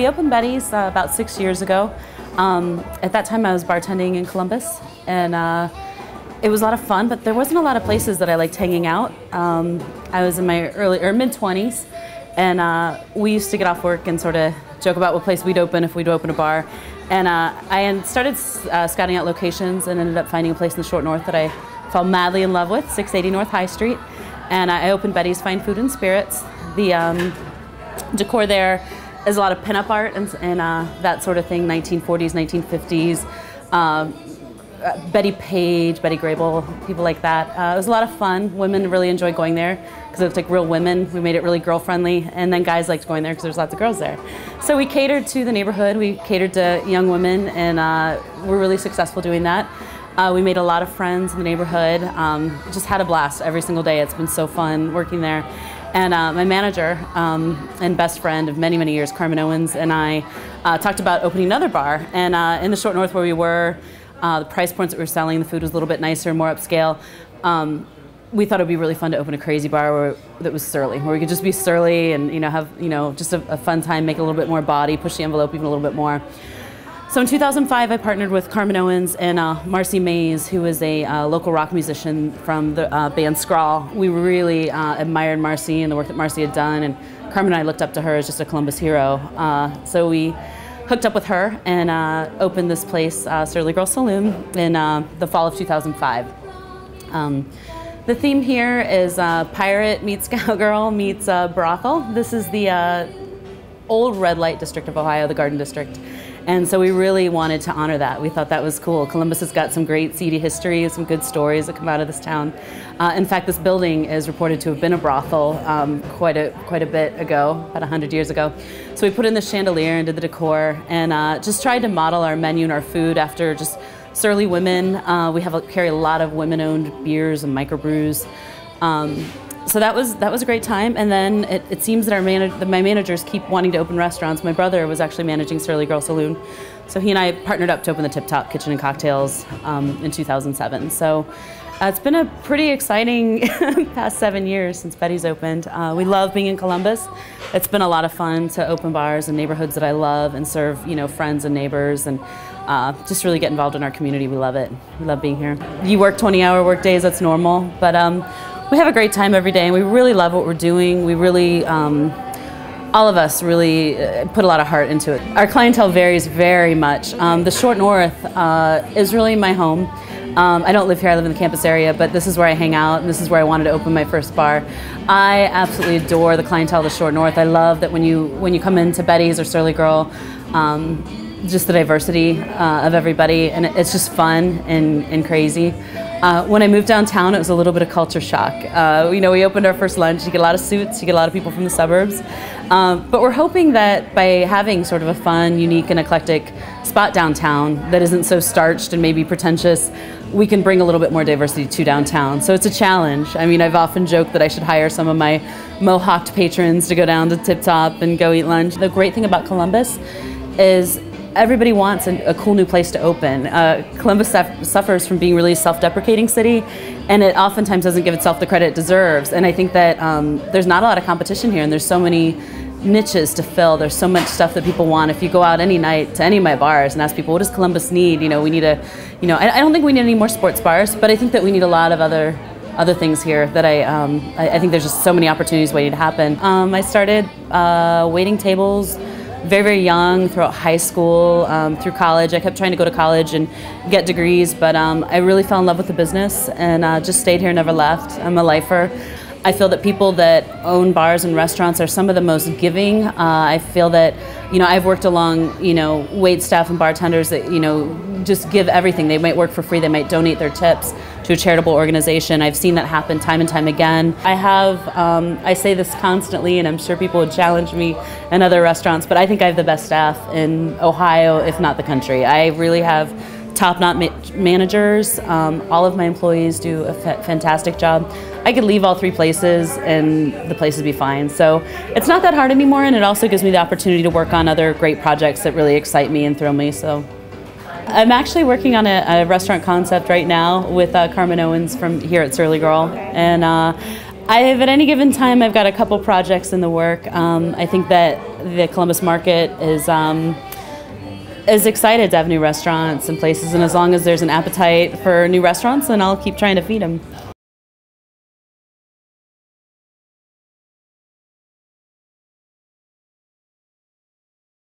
We opened Betty's about 6 years ago. At that time I was bartending in Columbus, and it was a lot of fun, but there wasn't a lot of places that I liked hanging out. I was in my mid-20s, and we used to get off work and sort of joke about what place we'd open if we'd open a bar. And I started scouting out locations and ended up finding a place in the Short North that I fell madly in love with, 680 North High Street. And I opened Betty's Fine Food and Spirits. The decor there is a lot of pinup art and that sort of thing, 1940s, 1950s. Betty Page, Betty Grable, people like that. It was a lot of fun. Women really enjoyed going there because it looked like real women. We made it really girl-friendly, and then guys liked going there because there's lots of girls there. So we catered to the neighborhood. We catered to young women, and we're really successful doing that. We made a lot of friends in the neighborhood. Just had a blast every single day. It's been so fun working there. And my manager and best friend of many, many years, Carmen Owens, and I talked about opening another bar. And in the Short North where we were, the price points that we were selling, the food was a little bit nicer, more upscale. We thought it would be really fun to open a crazy bar that was surly, where we could just be surly and have just a fun time, make it a little bit more body, push the envelope even a little bit more. So in 2005, I partnered with Carmen Owens and Marcy Mays, who is a local rock musician from the band Scrawl. We really admired Marcy and the work that Marcy had done, and Carmen and I looked up to her as just a Columbus hero. So we hooked up with her and opened this place, Surly Girl Saloon, in the fall of 2005. The theme here is pirate meets cowgirl meets brothel. This is the old red light district of Ohio, the Garden District. And so we really wanted to honor that. We thought that was cool. Columbus has got some great seedy history, some good stories that come out of this town. In fact, this building is reported to have been a brothel quite a bit ago, about 100 years ago. So we put in the chandelier and did the decor, and just tried to model our menu and our food after just surly women. We carry a lot of women-owned beers and microbrews. So that was a great time, and then it seems that my managers keep wanting to open restaurants. My brother was actually managing Surly Girl Saloon, so he and I partnered up to open the Tip Top Kitchen and Cocktails in 2007. So it's been a pretty exciting past 7 years since Betty's opened. We love being in Columbus. It's been a lot of fun to open bars in neighborhoods that I love and serve friends and neighbors, and just really get involved in our community. We love it. We love being here. You work 20-hour work days, that's normal, but we have a great time every day, and we really love what we're doing. We really, all of us really put a lot of heart into it. Our clientele varies very much. The Short North is really my home. I don't live here, I live in the campus area, but this is where I hang out, and this is where I wanted to open my first bar. I absolutely adore the clientele of the Short North. I love that when you come into Betty's or Surly Girl, just the diversity of everybody, and it's just fun and crazy. When I moved downtown, it was a little bit of culture shock. We opened our first lunch, you get a lot of suits, you get a lot of people from the suburbs. But we're hoping that by having sort of a fun, unique, and eclectic spot downtown that isn't so starched and maybe pretentious, we can bring a little bit more diversity to downtown. So it's a challenge. I mean, I've often joked that I should hire some of my mohawked patrons to go down to Tip Top and go eat lunch. The great thing about Columbus is everybody wants a cool new place to open. Columbus suffers from being a really self-deprecating city, and it oftentimes doesn't give itself the credit it deserves. And I think that there's not a lot of competition here, and there's so many niches to fill. There's so much stuff that people want. If you go out any night to any of my bars and ask people, what does Columbus need? We need I don't think we need any more sports bars, but I think that we need a lot of other things here that I think there's just so many opportunities waiting to happen. I started waiting tables very, very young, throughout high school, through college. I kept trying to go to college and get degrees, but I really fell in love with the business and just stayed here, never left. I'm a lifer. I feel that people that own bars and restaurants are some of the most giving. I feel that, I've worked along, wait staff and bartenders that, just give everything. They might work for free, they might donate their tips to a charitable organization. I've seen that happen time and time again. I say this constantly, and I'm sure people would challenge me in other restaurants, but I think I have the best staff in Ohio, if not the country. I really have top-notch managers. All of my employees do a fantastic job. I could leave all three places and the place would be fine. So it's not that hard anymore, and it also gives me the opportunity to work on other great projects that really excite me and thrill me. So I'm actually working on a restaurant concept right now with Carmen Owens from here at Surly Girl, and I have, at any given time, I've got a couple projects in the work. I think that the Columbus market is excited to have new restaurants and places, and as long as there's an appetite for new restaurants, then I'll keep trying to feed them.